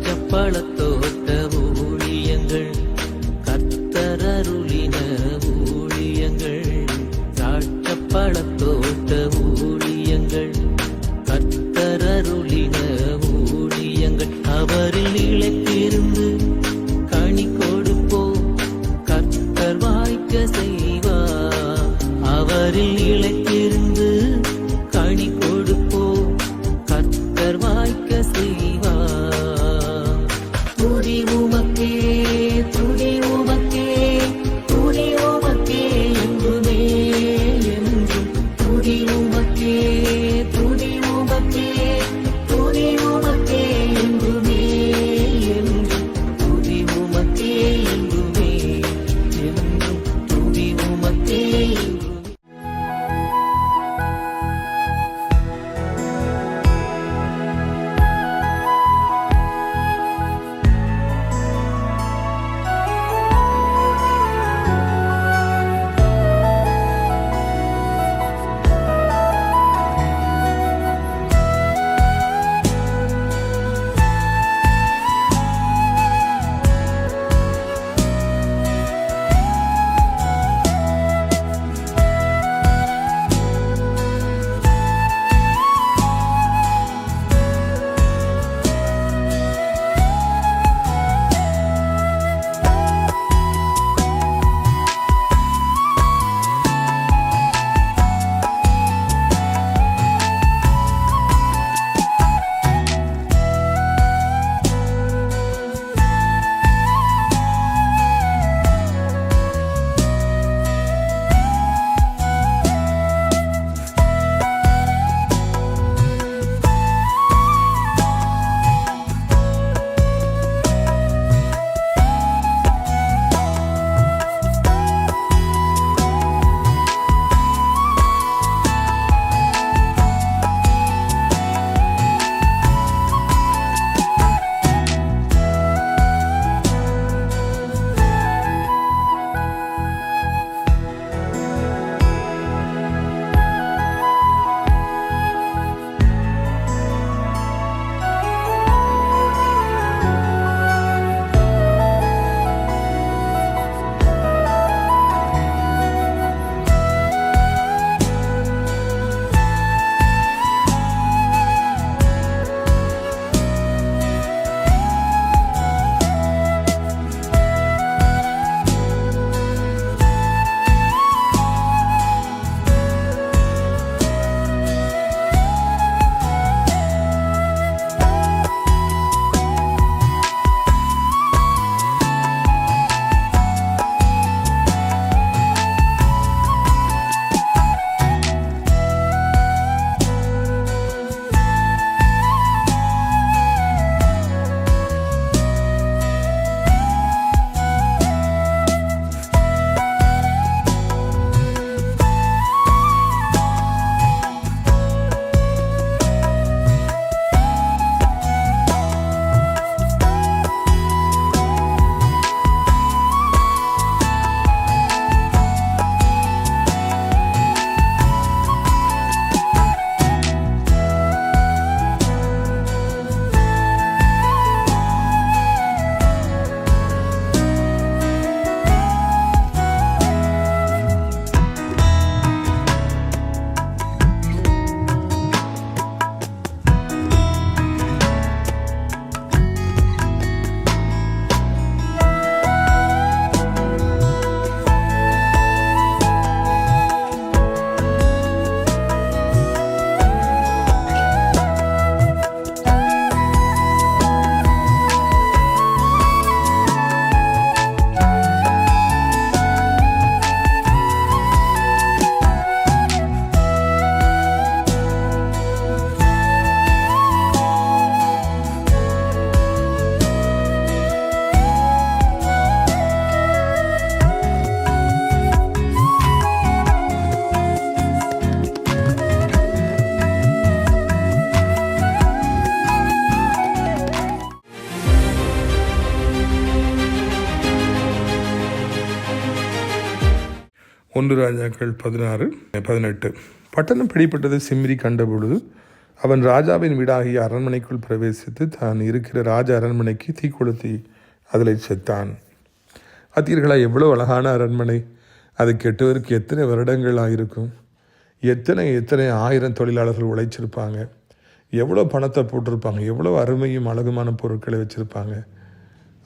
திராட்சப்பழத்தோட்ட ஊழியங்கள் கர்த்தரருளின ஊழியங்கள் திராட்சப்பழத்தோட்ட ஊழியங்கள் கர்த்தரருளின ஊழியங்கள் அவரில் நிலைத்திருந்து கனி கொடுப்போம் கர்த்தர் வாய்க்க செய்வார் அவரில் நிலைத்திருந்து கனி கொடுப்போம் கர்த்தர் வாய்க்க செய்வார் துதி உமக்கே துதி உமக்கே துதி உமக்கே என்றுமே என்றும் துதி உமக்கே துதி உமக்கே துதி உமக்கே என்றுமே என்றும் துதி உமக்கே என்றுமே என்றும் துதி உமக்கே என்றும். ஒன்று ராஜாக்கள் 16:18. பட்டணம் பிடிப்பட்டது சிம்ரி கண்டபொழுது அவன் ராஜாவின் வீடாகிய அரண்மனைக்குள் பிரவேசித்து தான் இருக்கிற ராஜ அரண்மனைக்கு தீ கொளுத்தி அதில் செத்தான். பார்த்தீர்களா, எவ்வளோ அழகான அரண்மனை! அது கெட்டுவதற்கு எத்தனை வருடங்கள் ஆகிருக்கும். எத்தனை 1000 தொழிலாளர்கள் உழைச்சிருப்பாங்க. எவ்வளோ பணத்தை போட்டிருப்பாங்க. எவ்வளோ அருமையும் அழகுமான பொருட்களை வச்சுருப்பாங்க.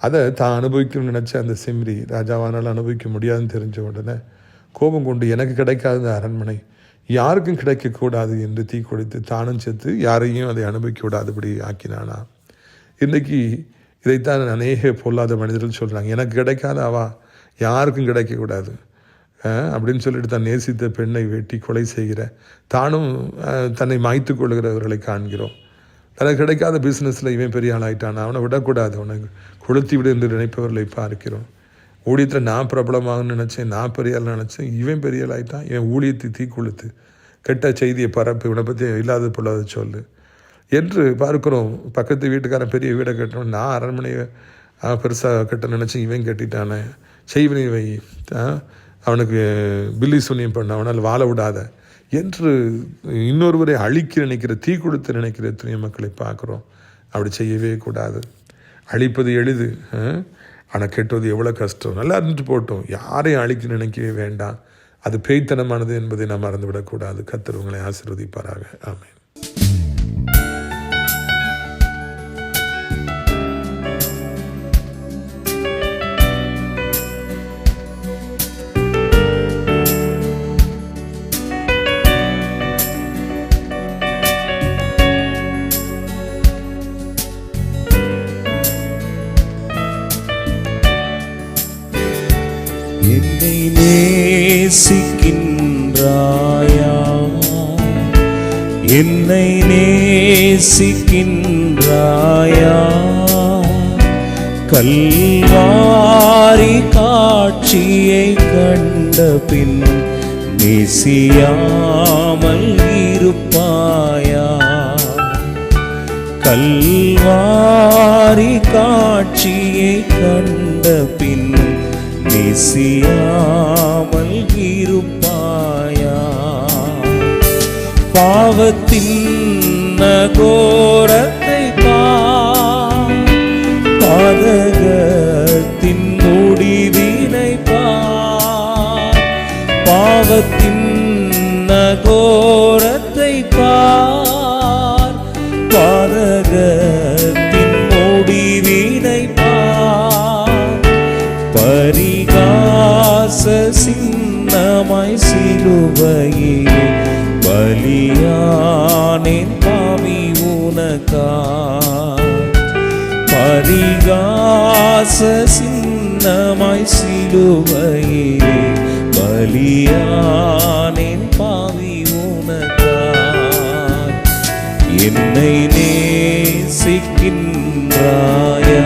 அதை தான் அனுபவிக்கணும்னு நினச்ச அந்த சிம்ரி ராஜாவானால் அனுபவிக்க முடியாதுன்னு தெரிஞ்ச உடனே கோபம் கொண்டு, எனக்கு கிடைக்காத அரண்மனை யாருக்கும் கிடைக்கக்கூடாது என்று தீ கொடுத்து தானும் செத்து யாரையும் அதை அனுபவிக்க விடாதபடி ஆக்கினானா. இன்றைக்கி இதைத்தான் அநேக பொல்லாத மனிதர்கள் சொல்கிறாங்க, எனக்கு கிடைக்காத அவா யாருக்கும் கிடைக்கக்கூடாது அப்படின்னு சொல்லிட்டு தான் நேசித்த பெண்ணை வெட்டி கொலை செய்கிற, தானும் தன்னை மாய்த்து கொள்கிறவர்களை காண்கிறோம். தனக்கு கிடைக்காத பிஸ்னஸில் இவன் பெரிய ஆளாயிட்டான், அவனை விடக்கூடாது, அவனை கொளுத்தி விடு என்று நினைப்பவர்களை பார்க்கிறோம். ஊழியத்தில் நான் பிரபலமாகன்னு நினச்சேன், நான் பெரிய ஆள் நினச்சேன், இவன் பெரிய ஆள் ஆகிட்டான், இவன் ஊழியத்தை தீ கொளுத்து கெட்ட செய்தியை பரப்பு, இவனை பற்றி இல்லாத பொல்லாத சொல்லு என்று பார்க்குறோம். பக்கத்து வீட்டுக்காரன் பெரிய வீடை கட்டணும், நான் அரண்மனையை பெருசாக கட்ட நினச்சேன், இவன் கட்டிட்டானே, செய்வினை வை, அவனுக்கு பில்லி சூன்யம் பண்ண, அவனால் வாழ விடாத என்று இன்னொருவரை அழிக்க நினைக்கிற, தீ கொடுத்து நினைக்கிற எத்தனையோ மக்களை பார்க்குறோம். அப்படி செய்யவே கூடாது. அழிப்பது எளிது, ஆனால் கெட்டுவது எவ்வளோ கஷ்டம். நல்லா இருந்துட்டு போட்டோம், யாரையும் அழிக்க நினைக்கவே வேண்டாம். அது பேய்த்தனமானது என்பதை நாம் மறந்துவிடக்கூடாது. கர்த்தர் உங்களை ஆசீர்வதிப்பாராக. ஆமென். என்னை நேசிக்கின்றாயா, என்னை நேசிக்கின்றாயா, கல்வாரி காட்சியை கண்ட பின் நேசியாமல் இருப்பாயா, கல்வாரி காட்சியை கண்ட பின் நேசியாமல் இருப்பாயா, பாவத்தின் நகோரத்தை பாதகத்தின் முடிவினை பாவத்தின் நகோரத்தை பாதகத்தின் முடிவினை பரிகாச சின்னமாய் சிலுவையிலே பலியானேன் பாவி உனக்காய், பரிகாச சின்னமாய் சிலுவையிலே பலியானேன் பாவி உனக்காய். என்னை நேசிக்கின்றாயா,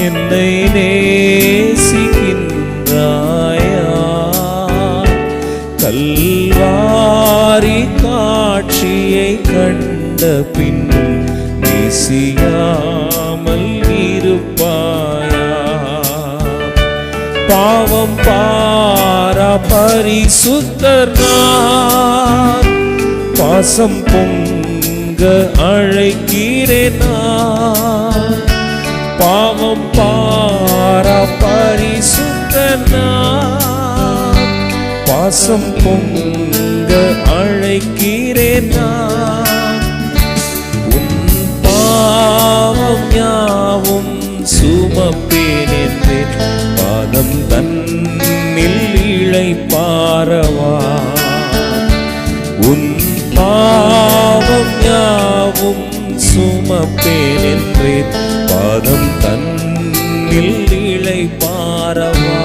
என்னை நேசிக்கின்றாயா, கல்வாரி காட்சியை கண்ட பின் நேசியாமல் இருப்பாயா, பாவம் பாரா பரிசுத்தர் நான், பாசம் பொங்க அழைக்கிறேன் நான், பாவம் பாரா பரிசுத்தர் நான், பாசம் பொங்க அழைக்கிறேன் நான், உன் பாவம் யாவும் சுமப்பேன் என்றேன், பாதம் தன்னில் இளைப்பாரவா, உன் பாவம் யாவும் சுமப்பேன் என்றேன், பாதம் தன்னில் இளைப்பாரவா.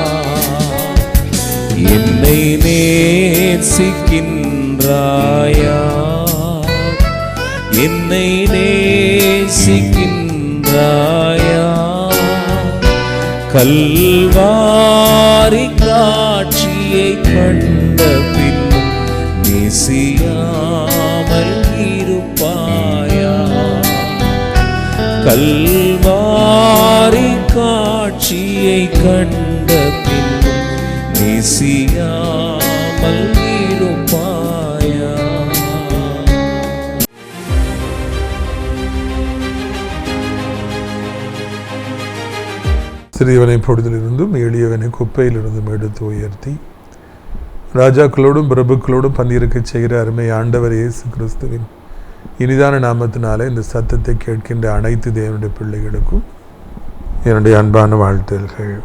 என்னை நேசிக்கின்றாயா, என்னை நேசிக்கின்றாயா, கல்வாரி காட்சியை கண்ட பின்னும் நேசியாமல் இருப்பாயா, கல்வாரி காட்சியை கண்ட பின்னும் நேசியாமல் இருப்பாயா. சிறியவனை பொழுதிலிருந்தும் எளியவனை குப்பையிலிருந்தும் எடுத்து உயர்த்தி ராஜாக்களோடும் பிரபுக்களோடும் பந்திருக்க செய்கிற அருமை ஆண்டவர் இயேசு கிறிஸ்துவின் இனிதான நாமத்தினாலே இந்த சத்தத்தை கேட்கின்ற அனைத்து தேவனுடைய பிள்ளைகளுக்கும் என்னுடைய அன்பான வாழ்த்துகள்.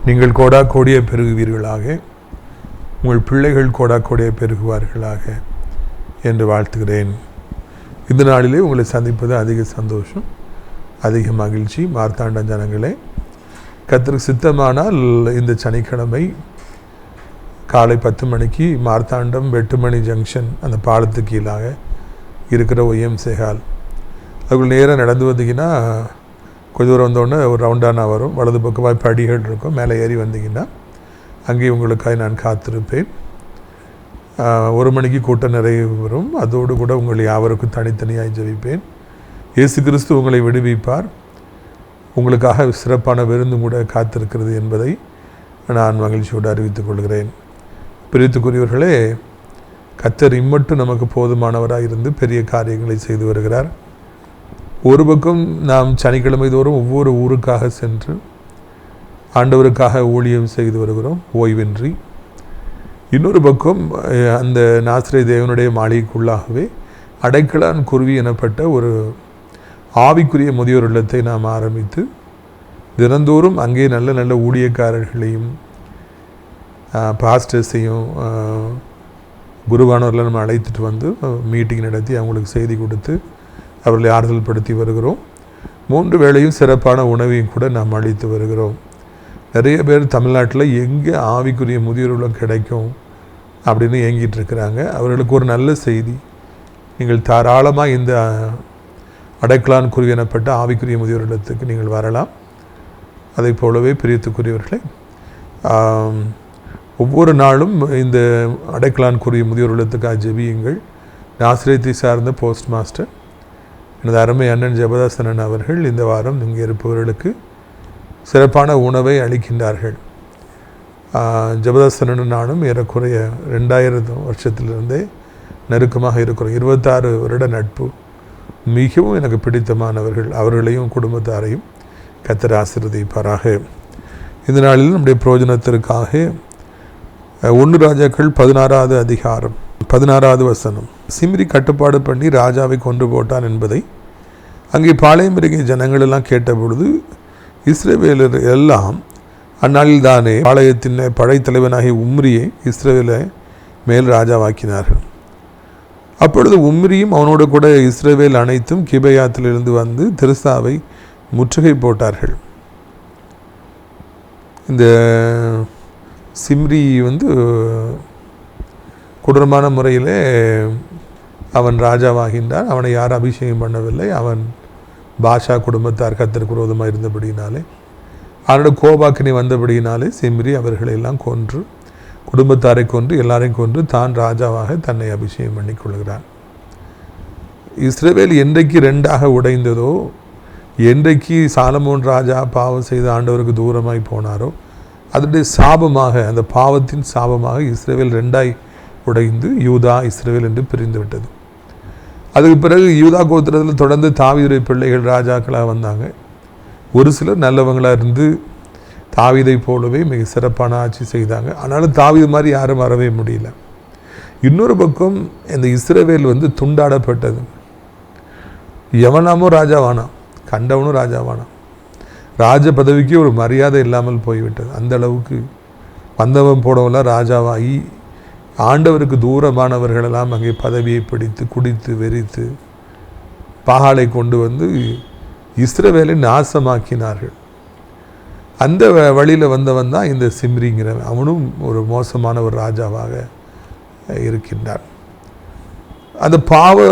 நீங்கள் கோடா கோடியை பெருகுவீர்களாக, உங்கள் பிள்ளைகள் கோடா கோடியை பெருகுவார்களாக என்று வாழ்த்துகிறேன். இந்த நாளிலே உங்களை சந்திப்பது அதிக சந்தோஷம், அதிக மகிழ்ச்சி. மார்த்தாண்ட ஜனங்களே, கர்த்தருக்கு சித்தமானால் இந்த சனிக்கிழமை காலை 10 மணிக்கு மார்த்தாண்டம் வெட்டுமணி ஜங்ஷன் அந்த பாலத்துக்கு கீழாக இருக்கிற ஒய்எம்சி ஹால், அதுக்குள்ள நேராக நடந்து வந்தீங்கன்னா கொஞ்சம் தூரம் வந்தோடனே ஒரு ரவுண்டானா வரும், வலது பக்கமாக படிகள் இருக்கும், மேலே ஏறி வந்தீங்கன்னா அங்கே உங்களுக்காக நான் காத்திருப்பேன். 1 மணிக்கு கூட்டம் நிறைய வரும். அதோடு கூட உங்களை யாவருக்கும் தனித்தனியாக ஜெபிப்பேன். இயேசு கிறிஸ்து உங்களை விடுவிப்பார். உங்களுக்காக சிறப்பான விருந்து கூட காத்திருக்கிறது என்பதை நான் மகிழ்ச்சியோடு அறிவித்துக் கொள்கிறேன். பிரித்துக்குரியவர்களே, கர்த்தர் இம்மட்டும் நமக்கு போதுமானவராக இருந்து பெரிய காரியங்களை செய்து வருகிறார். ஒரு பக்கம் நாம் சனிக்கிழமை தோறும் ஒவ்வொரு ஊருக்காக சென்று ஆண்டவருக்காக ஊழியம் செய்து வருகிறோம் ஓய்வின்றி. இன்னொரு பக்கம் அந்த நாசரே தேவனுடைய மாளிகைக்குள்ளாகவே அடைக்கலான் குருவி எனப்பட்ட ஒரு ஆவிக்குரிய முதியோர் இல்லத்தை நாம் ஆரம்பித்து தினந்தோறும் அங்கே நல்ல நல்ல ஊழியக்காரர்களையும் பாஸ்டர்ஸையும் குருவானவர்களை நம்ம அழைத்துட்டு வந்து மீட்டிங் நடத்தி அவங்களுக்கு செய்தி கொடுத்து அவர்களை ஆறுதல் படுத்தி வருகிறோம். 3 வேளையும் சிறப்பான உணவையும் கூட நாம் அளித்து வருகிறோம். நிறைய பேர் தமிழ்நாட்டில் எங்கே ஆவிக்குரிய முதியோர்களும் கிடைக்கும் அப்படின்னு ஏங்கிட்டு இருக்கிறாங்க. அவர்களுக்கு ஒரு நல்ல செய்தி, நீங்கள் தாராளமாக இந்த அடைக்கலான் குருவி எனப்பட்ட ஆவிக்குரிய முதியோர் இல்லத்துக்கு நீங்கள் வரலாம். அதை போலவே பிரியத்துக்குரியவர்களே, ஒவ்வொரு நாளும் இந்த அடைக்கலான் குருவி முதியோர் இல்லத்துக்காக ஜெபியுங்கள். நாசரேத்தை சார்ந்த போஸ்ட் மாஸ்டர் எனது அருமை அண்ணன் ஜெபதாசனன் அவர்கள் இந்த வாரம் இங்கே இருப்பவர்களுக்கு சிறப்பான உணவை அளிக்கின்றார்கள். ஜெபதாசனன் நானும் ஏறக்குறைய 2000 வருஷத்திலிருந்தே நெருக்கமாக இருக்கிறோம். 26 வருட நட்பு. மிகவும் எனக்கு பிடித்தமானவர்கள். அவர்களையும் குடும்பத்தாரையும் கர்த்தர் ஆசீர்வதிப்பாராக. இந்த நாளில் நம்முடைய பிரயோஜனத்திற்காக 1 ராஜாக்கள் 16வது அதிகாரம் 16வது வசனம். சிம்ரி கட்டுப்பாடு பண்ணி ராஜாவை கொண்டு போட்டான் என்பதை அங்கே பாளையம் இறங்கிய ஜனங்கள் எல்லாம் கேட்டபொழுது இஸ்ரவேலர் எல்லாம் அந்நாளில் தானே பாளையத்தின் படைத்தலைவனாகிய உம்ரியை இஸ்ரவேலை மேல் ராஜாவாக்கினார்கள். அப்பொழுது உம்ரியும் அவனோடு கூட இஸ்ரவேல் அனைத்தும் கிபையாத்திலிருந்து வந்து திர்சாவை முற்றுகை போட்டார்கள். இந்த சிம்ரி கொடூரமான முறையிலே அவன் ராஜாவாகின்றான். அவனை யாரும் அபிஷேகம் பண்ணவில்லை. அவன் பாஷா குடும்பத்தார் கர்த்தருக்கு விரோதமாக இருந்தபடியினாலே, அவனோட கோபாக்கினி வந்தபடியினாலே சிம்ரி அவர்களை எல்லாம் கொன்று, குடும்பத்தாரை கொன்று, எல்லாரையும் கொன்று தான் ராஜாவாக தன்னை அபிஷேகம் பண்ணி கொள்கிறான். இஸ்ரவேல் என்றைக்கு 2ஆக உடைந்ததோ, என்றைக்கு சாலமோன் ராஜா பாவம் செய்து ஆண்டவருக்கு தூரமாய் போனாரோ, அதனுடைய சாபமாக, அந்த பாவத்தின் சாபமாக இஸ்ரவேல் 2ஆய் உடைந்து யூதா இஸ்ரவேல் என்று பிரிந்து விட்டது. அதுக்கு பிறகு யூதா கோத்திரத்தில் தொடர்ந்து தாவீதுடைய பிள்ளைகள் ராஜாக்களாக வந்தாங்க. ஒரு சிலர் நல்லவங்களாக இருந்து தாவீதை போலவே மிக சிறப்பான ஆட்சி செய்தாங்க. ஆனாலும் தாவீது மாதிரி யாரும் வரவே முடியல. இன்னொரு பக்கம் இந்த இஸ்ரவேல் துண்டாடப்பட்டது. எவனாமோ ராஜாவானான், கண்டவனும் ராஜாவானான். ராஜ பதவிக்கு ஒரு மரியாதை இல்லாமல் போய்விட்டது. அந்த அளவுக்கு வந்தவன் போனவெல்லாம் ராஜாவாகி ஆண்டவருக்கு தூரமானவர்களெல்லாம் அங்கே பதவியை பிடித்து குடித்து வெறித்து பாகாலை கொண்டு வந்து இஸ்ரவேலை நாசமாக்கினார்கள். அந்த வழியில் வந்தவன் தான் இந்த சிம்ரிங்கிறவன். அவனும் ஒரு மோசமான ஒரு ராஜாவாக இருக்கின்றான். அந்த பாவ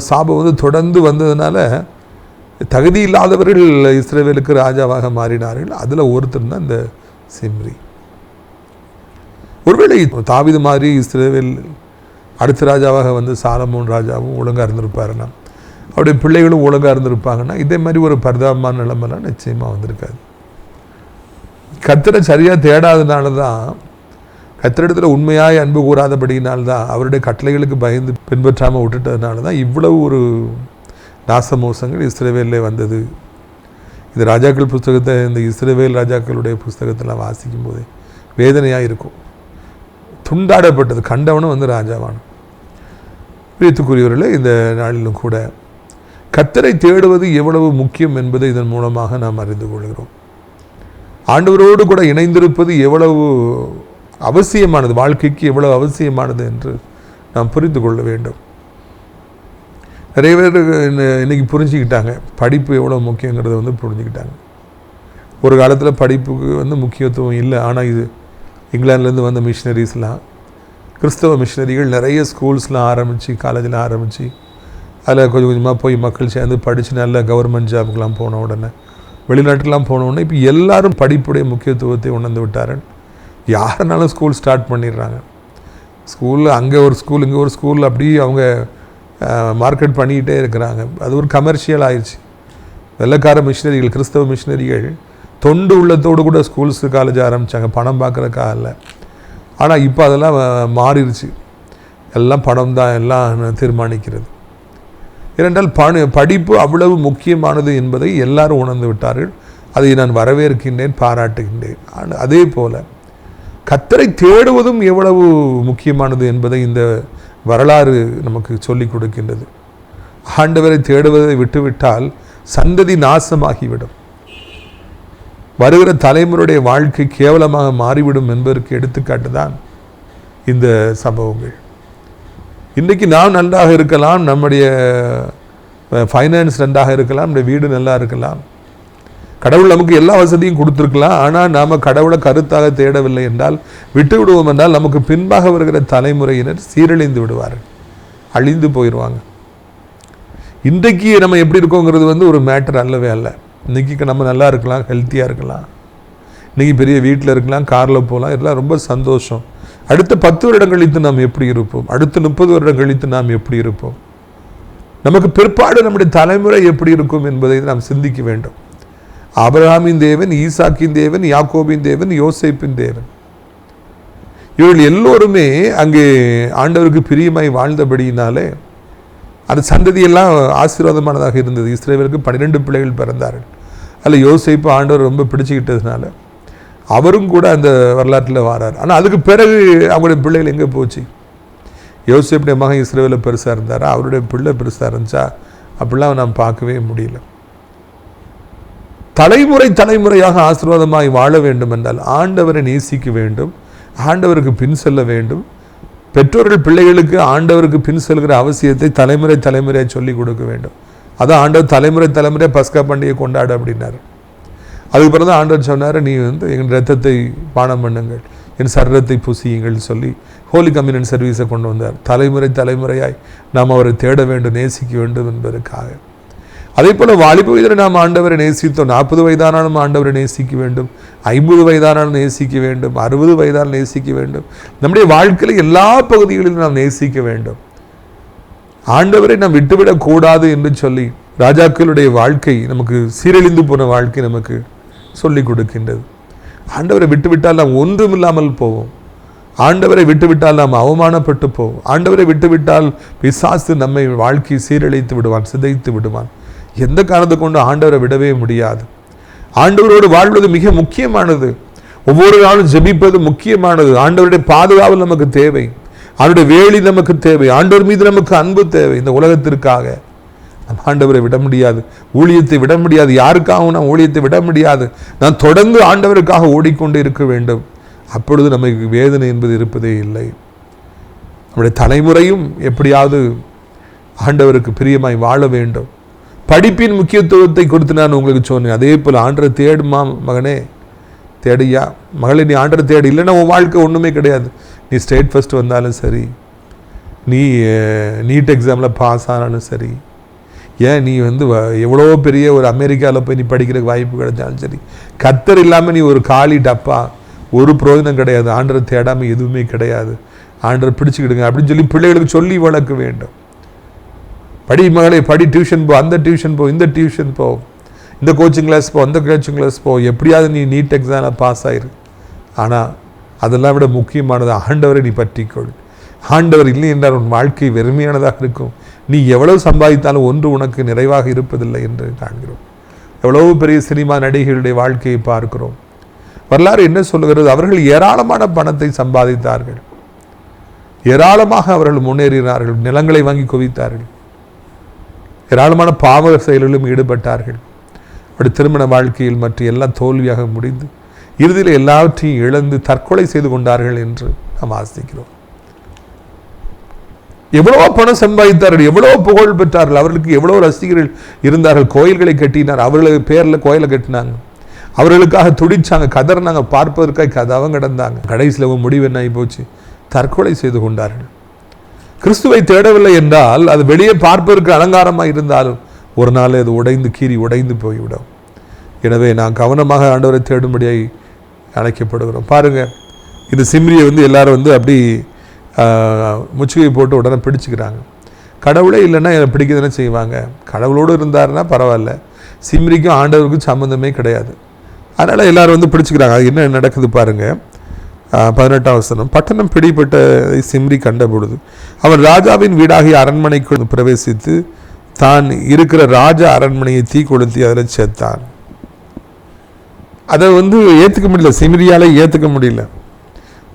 சாபம் தொடர்ந்து வந்ததுனால தகுதி இல்லாதவர்கள் இஸ்ரவேலுக்கு ராஜாவாக மாறினார்கள். அதில் ஒருத்தர் தான் இந்த சிம்ரி. ஒருவேளை தாவீது மாதிரி இஸ்ரவேல் அடுத்த ராஜாவாக சாலமோன் ராஜாவும் ஒழுங்காக இருந்திருப்பாருன்னா, அவருடைய பிள்ளைகளும் ஒழுங்காக இருந்திருப்பாங்கன்னா, இதே மாதிரி ஒரு பரிதாபமான நிலைமைலாம் நிச்சயமாக வந்திருக்காது. கர்த்தரை சரியாக தேடாதனால தான், கர்த்தரிடத்தில் உண்மையாய் அன்பு கூறாதபடியினால்தான், அவருடைய கட்டளைகளுக்கு பயந்து பின்பற்றாமல் விட்டுட்டதுனால தான் இவ்வளவு ஒரு நாசமோசங்கள் இஸ்ரவேலில் வந்தது இந்த ராஜாக்கள் புஸ்தகத்தை, இந்த இஸ்ரவேல் ராஜாக்களுடைய புஸ்தகத்தெல்லாம் வாசிக்கும் போதே வேதனையாக இருக்கும். துண்டாடப்பட்டது, கண்டவனும் வந்து ராஜாவான. பிரியத்துக்குரியவர்களே, இந்த நாளிலும் கூட கர்த்தரை தேடுவது எவ்வளவு முக்கியம் என்பதை இதன் மூலமாக நாம் அறிந்து கொள்கிறோம். ஆண்டவரோடு கூட இணைந்திருப்பது எவ்வளவு அவசியமானது, வாழ்க்கைக்கு எவ்வளவு அவசியமானது என்று நாம் புரிந்து கொள்ள வேண்டும். நிறைய பேர் இன்னைக்கு புரிஞ்சுக்கிட்டாங்க, படிப்பு எவ்வளோ முக்கியங்கிறத வந்து புரிஞ்சுக்கிட்டாங்க. ஒரு காலத்தில் படிப்புக்கு வந்து முக்கியத்துவம் இல்லை. ஆனால் இது இங்கிலாந்துலேருந்து வந்த மிஷினரிஸ்லாம், கிறிஸ்தவ மிஷினரிகள் நிறைய ஸ்கூல்ஸ்லாம் ஆரம்பித்து, காலேஜில் ஆரம்பித்து, அதில் கொஞ்சம் கொஞ்சமாக போய் மக்கள் சேர்ந்து படித்து நல்ல கவர்மெண்ட் ஜாபுக்கெலாம் போன உடனே, வெளிநாட்டுக்கெலாம் போன உடனே இப்போ எல்லாரும் படிப்புடைய முக்கியத்துவத்தை உணர்ந்து விட்டார்கள். யாருனாலும் ஸ்கூல் ஸ்டார்ட் பண்ணிடுறாங்க. ஸ்கூலில் அங்கே ஒரு ஸ்கூல், இங்கே ஒரு ஸ்கூல், அப்படி அவங்க மார்க்கெட் பண்ணிக்கிட்டே இருக்கிறாங்க. அது ஒரு கமர்ஷியல் ஆயிடுச்சு. வெள்ளைக்கார மிஷினரிகள், கிறிஸ்தவ மிஷினரிகள் தொண்டு உள்ளத்தோடு கூட ஸ்கூல்ஸு காலேஜ் ஆரம்பித்தாங்க, பணம் பார்க்குறக்காக இல்லை. ஆனால் இப்போ அதெல்லாம் மாறிடுச்சு. எல்லாம் பணம் தான் எல்லாம் தீர்மானிக்கிறது. ஏனென்றால் படிப்பு அவ்வளவு முக்கியமானது என்பதை எல்லாரும் உணர்ந்து விட்டார்கள். அதை நான் வரவேற்கின்றேன், பாராட்டுகின்றேன். அதே போல் கர்த்தரை தேடுவதும் எவ்வளவு முக்கியமானது என்பதை இந்த வரலாறு நமக்கு சொல்லிக் கொடுக்கின்றது. ஆண்டவரை தேடுவதை விட்டுவிட்டால் சந்ததி நாசமாகிவிடும், வருகிற தலைமுறையுடைய வாழ்க்கை கேவலமாக மாறிவிடும் என்பதற்கு எடுத்துக்காட்டு தான் இந்த சம்பவங்கள். இன்றைக்கு நாம் நன்றாக இருக்கலாம், நம்முடைய ஃபைனான்ஸ் நன்றாக இருக்கலாம், நம்முடைய வீடு நல்லா இருக்கலாம், கடவுள் நமக்கு எல்லா வசதியும் கொடுத்துருக்கலாம். ஆனால் நாம் கடவுளை கருத்தாக தேடவில்லை என்றால், விட்டு விடுவோம் என்றால், நமக்கு பின்பாக வருகிற தலைமுறையினர் சீரழிந்து விடுவார்கள், அழிந்து போயிடுவாங்க. இன்றைக்கு நம்ம எப்படி இருக்கோங்கிறது வந்து ஒரு மேட்டர் அல்லவே அல்ல. இன்றைக்கி நம்ம நல்லா இருக்கலாம், ஹெல்த்தியாக இருக்கலாம், இன்றைக்கி பெரிய வீட்டில் இருக்கலாம், காரில் போகலாம், இதெல்லாம் ரொம்ப சந்தோஷம். அடுத்த 10 வருடம் கழித்து நாம் எப்படி இருப்போம், அடுத்த 30 வருடம் கழித்து நாம் எப்படி இருப்போம், நமக்கு பிற்பாடு நம்முடைய தலைமுறை எப்படி இருக்கும் என்பதை நாம் சிந்திக்க வேண்டும். ஆபிரகாமின் தேவன், ஈசாக்கின் தேவன், யாக்கோபின் தேவன், யோசேப்பின் தேவன், இவர்கள் எல்லோருமே அங்கே ஆண்டவருக்கு பிரியமாய் வாழ்ந்தபடியினாலே அந்த சந்ததியெல்லாம் ஆசீர்வாதமானதாக இருந்தது. இஸ்ரவேலுக்கு 12 பிள்ளைகள் பிறந்தார்கள். அதில் யோசேப்பு ஆண்டவர் ரொம்ப பிடிச்சிக்கிட்டதுனால அவரும் கூட அந்த வரலாற்றில் வரார். ஆனால் அதுக்கு பிறகு அவங்களுடைய பிள்ளைகள் எங்கே போச்சு? யோசேப்புடைய மகன் இஸ்ரவேலில் பெருசாக இருந்தாரா, அவருடைய பிள்ளை பெருசாக இருந்துச்சா? அப்படிலாம் நாம் பார்க்கவே முடியல. தலைமுறை தலைமுறையாக ஆசீர்வாதமாய் வாழ வேண்டும் என்றால் ஆண்டவரை நேசிக்க வேண்டும், ஆண்டவருக்கு பின் செல்ல வேண்டும். பெற்றோர்கள் பிள்ளைகளுக்கு ஆண்டவருக்கு பின் செல்கிற அவசியத்தை தலைமுறை தலைமுறையாக சொல்லிக் கொடுக்க வேண்டும். அதான் ஆண்டவர் தலைமுறை தலைமுறை பஸ்கா பண்டிகை கொண்டாடு அப்படின்னாரு. அதுக்கு பிறகு தான் ஆண்டவர் சொன்னார், நீ வந்து என் ரத்தத்தை பானம் பண்ணுங்கள், என் சரீரத்தை புசியுங்கள் சொல்லி ஹோலி கம்யூனியன் சர்வீஸை கொண்டு வந்தார். தலைமுறை தலைமுறையாய் நாம் அவரை தேட வேண்டும், நேசிக்க வேண்டும் என்பதற்காக. அதே போல் வாலிப வயதில் நாம் ஆண்டவரை நேசித்தோம். 40 வயதானாலும் ஆண்டவரை நேசிக்க வேண்டும், 50 வயதானாலும் நேசிக்க வேண்டும், 60 வயதாலும் நேசிக்க வேண்டும். நம்முடைய வாழ்க்கையில் எல்லா பகுதிகளிலும் நாம் நேசிக்க வேண்டும். ஆண்டவரை நாம் விட்டுவிடக்கூடாது என்று சொல்லி ராஜாக்களுடைய வாழ்க்கை, நமக்கு சீரழிந்து போன வாழ்க்கை நமக்கு சொல்லிக் கொடுக்கின்றது. ஆண்டவரை விட்டுவிட்டால் நாம் ஒன்றுமில்லாமல் போவோம், ஆண்டவரை விட்டுவிட்டால் நாம் அவமானப்பட்டு போவோம், ஆண்டவரை விட்டுவிட்டால் பிசாசு நம்மை வாழ்க்கை சீரழித்து விடுவான், சிதைத்து விடுவான். எந்த காரணத்தை கொண்டு ஆண்டவரை விடவே முடியாது. ஆண்டவரோடு வாழ்வது மிக முக்கியமானது. ஒவ்வொரு நாளும் ஜெபிப்பது முக்கியமானது. ஆண்டவருடைய பாதுகாவல் நமக்கு தேவை, அவருடைய வேலி நமக்கு தேவை, ஆண்டவர் மீது நமக்கு அன்பு தேவை. இந்த உலகத்திற்காக நம் ஆண்டவரை விட முடியாது, ஊழியத்தை விட முடியாது, யாருக்காகவும் நாம் ஊழியத்தை விட முடியாது. நான் தொடர்ந்து ஆண்டவருக்காக ஓடிக்கொண்டு இருக்க வேண்டும். அப்பொழுது நமக்கு வேதனை என்பது இருப்பதே இல்லை. நம்முடைய தலைமுறையும் எப்படியாவது ஆண்டவருக்கு பிரியமாய் வாழ வேண்டும். படிப்பின் முக்கியத்துவத்தை கொடுத்து நான் உங்களுக்கு சொன்னேன். அதே போல் ஆண்டரை தேடுமா மகனே, தேடியா மகளே, நீ ஆண்டரை தேடு, இல்லைன்னா உன் வாழ்க்கை ஒன்றுமே கிடையாது. நீ ஸ்டேட் ஃபஸ்ட் வந்தாலும் சரி, நீ நீட் எக்ஸாமில் பாஸ் ஆனாலும் சரி, ஏன் நீ வந்து எவ்வளோ பெரிய ஒரு அமெரிக்காவில் போய் நீ படிக்கிறதுக்கு வாய்ப்பு கிடைச்சாலும் சரி, கர்த்தர் இல்லாமல் நீ ஒரு காலி டப்பா, ஒரு பிரயோஜனம் கிடையாது. ஆண்டரை தேடாமல் எதுவுமே கிடையாது. ஆண்டரை பிடிச்சிக்கிடுங்க அப்படின்னு சொல்லி பிள்ளைகளுக்கு சொல்லி வளர்க்க வேண்டும். படி மகளே, படி, டியூஷன் போ, அந்த டியூஷன் போ, இந்த டியூஷன் போ, இந்த கோச்சிங் கிளாஸ் போ, அந்த கோச்சிங் கிளாஸ் போ, எப்படியாவது நீ நீட் எக்ஸாமில் பாஸ் ஆயிரு. ஆனால் அதெல்லாம் விட முக்கியமானது ஆண்டவரை நீ பற்றிக்கொள். ஆண்டவர் இல்லை என்றால் உன் வாழ்க்கை வெறுமையானதாக இருக்கும். நீ எவ்வளவு சம்பாதித்தாலும் ஒன்று உனக்கு நிறைவாக இருப்பதில்லை என்று காண்கிறோம். எவ்வளவு பெரிய சினிமா நடிகைகளுடைய வாழ்க்கையை பார்க்கிறோம். வரலாறு என்ன சொல்லுகிறது? அவர்கள் ஏராளமான பணத்தை சம்பாதித்தார்கள், ஏராளமாக அவர்கள் முன்னேறினார்கள், நிலங்களை வாங்கி குவித்தார்கள், ஏராளமான பாவ செயல்களிலும் ஈடுபட்டார்கள். அப்படி திருமண வாழ்க்கையில் மற்ற எல்லாம் தோல்வியாக முடிந்து இறுதியில் எல்லாவற்றையும் இழந்து தற்கொலை செய்து கொண்டார்கள் என்று நாம் வாசிக்கிறோம். எவ்வளவோ பணம் சம்பாதித்தார்கள், எவ்வளவோ புகழ் பெற்றார்கள், அவர்களுக்கு எவ்வளோ ரசிகர்கள் இருந்தார்கள், கோயில்களை கட்டினார், அவர்களுக்கு பேரில் கோயிலை கட்டினாங்க, அவர்களுக்காக துடிச்சாங்க, கதறினாங்க, பார்ப்பதற்காக கதவம் கிடந்தாங்க. கடைசியில் முடிவு என்ன ஆகி போச்சு? தற்கொலை செய்து கொண்டார்கள். கிறிஸ்துவை தேடவில்லை என்றால் அது வெளியே பார்ப்பதற்கு அலங்காரமாக இருந்தாலும் ஒரு நாள் அது உடைந்து கீறி உடைந்து போய்விடும். எனவே நான் கவனமாக ஆண்டவரை தேடும்படியாய் அழைக்கப்படுகிறோம். பாருங்க, இது சிம்ரியை எல்லாரும் அப்படி முச்சுகை போட்டு உடனே பிடிச்சிக்கிறாங்க. கடவுளே இல்லைன்னா என்னை பிடிக்குதுன்னு செய்வாங்க. கடவுளோடு இருந்தாருன்னா பரவாயில்ல, சிம்ரிக்கும் ஆண்டவருக்கும் சம்மந்தமே கிடையாது. அதனால் எல்லாரும் பிடிச்சிக்கிறாங்க. அது என்ன நடக்குது பாருங்க. 18ஆம் வசனம். பட்டணம் பிடிபட்ட சிம்ரி கண்ட பொழுது அவன் ராஜாவின் வீடாகிய அரண்மனைக்குள் பிரவேசித்து தான் இருக்கிற ராஜா அரண்மனையை தீ கொளுத்தி அதில் சேர்த்தான். அதை ஏற்றுக்க முடியல, சிம்ரியால் ஏற்றுக்க முடியல.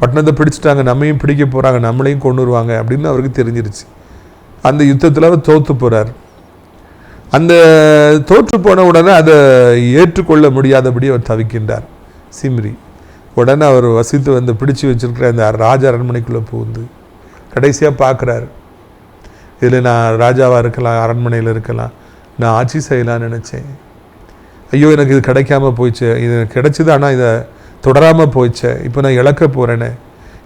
பட்டணத்தை பிடிச்சிட்டாங்க, நம்மையும் பிடிக்க போகிறாங்க, நம்மளையும் கொண்டு வருவாங்க அப்படின்னு அவருக்கு தெரிஞ்சிருச்சு. அந்த யுத்தத்தில் அவர் தோற்று போகிறார். அந்த தோற்று போன உடனே அதை ஏற்றுக்கொள்ள முடியாதபடி அவர் தவிக்கின்றார் சிம்ரி. உடனே அவர் வசித்து பிடிச்சி வச்சிருக்கிற அந்த ராஜ அரண்மனைக்குள்ளே புகுந்து கடைசியாக பார்க்குறாரு, இதில் நான் ராஜாவாக இருக்கலாம், அரண்மனையில் இருக்கலாம், நான் ஆட்சி செய்யலான்னு நினச்சேன். ஐயோ, எனக்கு இது கிடைக்காம போயிடுச்சு, இது கிடைச்சிது, ஆனால் இதை தொடராமல் போயிடுச்சே, இப்போ நான் இழக்க போகிறேனே,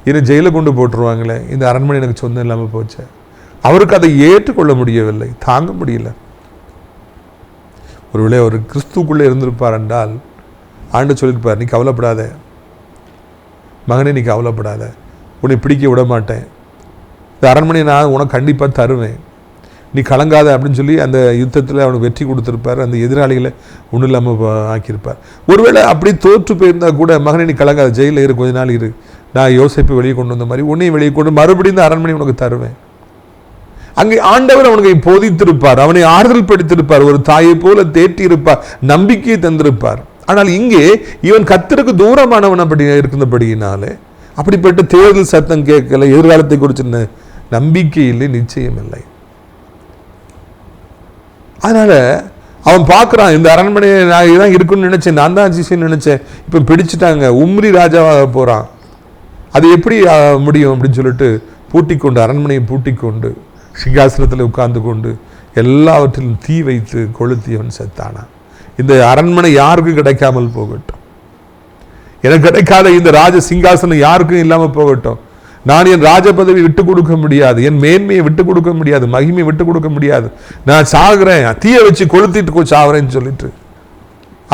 இதை ஜெயிலில் கொண்டு போட்டுருவாங்களே, இந்த அரண்மனை எனக்கு சொந்தம் இல்லாமல் போச்சே. அவருக்கு அதை ஏற்றுக்கொள்ள முடியவில்லை, தாங்க முடியல. ஒருவேளை ஒரு கிறிஸ்துக்குள்ளே இருந்திருப்பார் என்றால் ஆண்டு சொல்லியிருப்பார், நீ கவலைப்படாத மகனே, நீ கவலைப்படாத, உன்னை பிடிக்க விட மாட்டேன், இந்த அரண்மனையை நான் உனக்கு கண்டிப்பாக தருவேன், நீ கலங்காத அப்படின்னு சொல்லி அந்த யுத்தத்தில் அவனுக்கு வெற்றி கொடுத்துருப்பார். அந்த எதிராளிகளை ஒன்றும் இல்லாமல் ஆக்கியிருப்பார். ஒருவேளை அப்படி தோற்று போயிருந்தால் கூட, மகனை நீ கலங்காத, ஜெயிலில் இரு, கொஞ்ச நாள் இரு, நான் யோசிப்பை வெளியே கொண்டு வந்த மாதிரி உன்னையும் வெளியே கொண்டு மறுபடியும் இந்த அரண்மனை உனக்கு தருவேன். அங்கே ஆண்டவர் அவனுக்கு போதித்திருப்பார், அவனை ஆறுதல் படுத்திருப்பார், ஒரு தாயை போல தேற்றி இருப்பார், நம்பிக்கையை தந்திருப்பார். ஆனால் இங்கே இவன் கர்த்தருக்கு தூரமானவன் அப்படி இருந்தபடியினாலே அப்படிப்பட்ட தேர்தல் சத்தம் கேட்கல, எதிர்காலத்தை குறித்த நம்பிக்கை இல்லை, நிச்சயம் இல்லை. அதனால அவன் பார்க்குறான், இந்த அரண்மனையை நான் இதான் இருக்குன்னு நினைச்சேன், நான் தான் ஆட்சின்னு நினைச்சேன், இப்போ பிடிச்சிட்டாங்க, உம்ரி ராஜாவாக போகிறான், அது எப்படி முடியும் அப்படின்னு சொல்லிட்டு பூட்டிக்கொண்டு, அரண்மனையை பூட்டிக்கொண்டு சிங்காசனத்தில் உட்கார்ந்து கொண்டு எல்லாவற்றிலும் தீ வைத்து கொளுத்தி அவன் செத்தானான். இந்த அரண்மனை யாருக்கும் கிடைக்காமல் போகட்டும், எனக்கு கிடைக்காத இந்த ராஜ சிங்காசனம் யாருக்கும் இல்லாமல் போகட்டும், நான் என் ராஜ பதவி விட்டு கொடுக்க முடியாது, என் மேன்மையை விட்டு கொடுக்க முடியாது, மகிமையை விட்டு கொடுக்க முடியாது, நான் சாகுறேன், தீயை வச்சு கொளுத்திட்டு சாகுறேன்னு சொல்லிட்டு